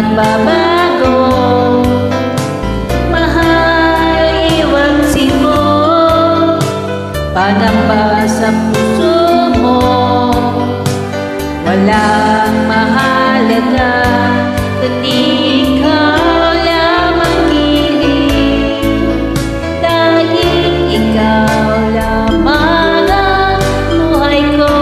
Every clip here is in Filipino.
magbabago. Mahal, iwagsin mo, panamba sa puso mo. Walang mahalaga, kundi ikaw lamang hiling. Dahil ikaw lamang ang buhay ko.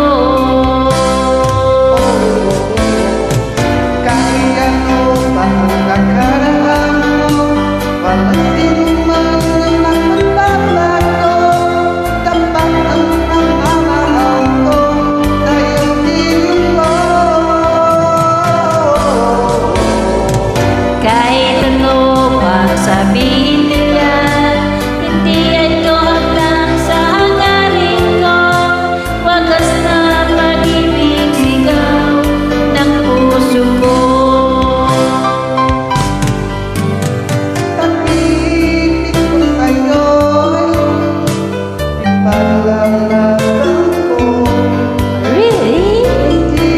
Kahit ano pa ang nakaraan mo, walang sinuman ang magbabago. Tapat ang pagmamahal ko sa iyong piling mo. Kahit ano pang sabihin nila, hindi ito hanggang sa hangarin ko. Wagas na pag-ibig sigaw ng puso ko. Pag-ibig ko sa'yo'y ipaglalarawan ko. Really? Hindi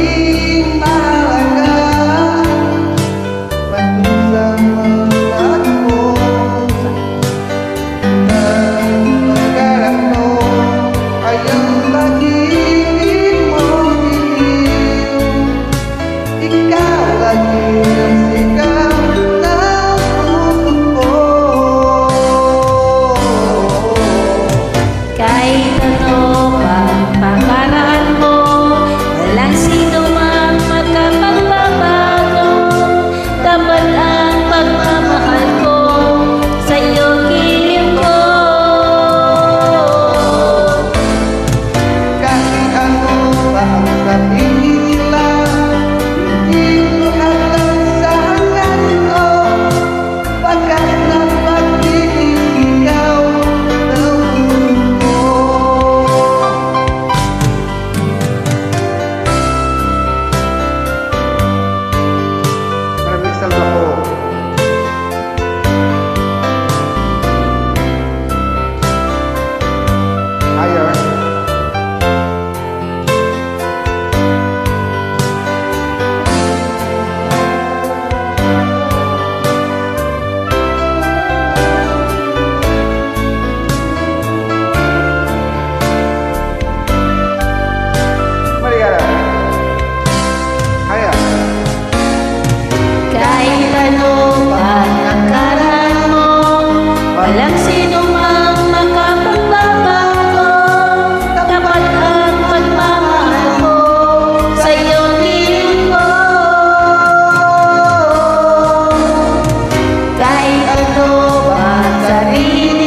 mahalaga patusang mga ko. Nang magkarap mo ay ang pag-ibig mo dilim. Ikaw lagi ang sigaw ng puso ko. Kahit ano pang pakaraan mo, walang sino mang magkapagbabago. Tapat ang pagmamahal ko sa iyong hiling ko. Kahit ano pa ang sabihin nila, hindi ko hanggang sa hanggan ko. Pagkat ng pag-ibig ikaw ng puso ko. Maraming salamat po. Higher. Maligara. Higher. Kahit ano pang nakaraan mo, walang sino mang makapagbabago. Tapat ang pagmamahal ko sa iyong hiling ko. Kahit ano pang sabihin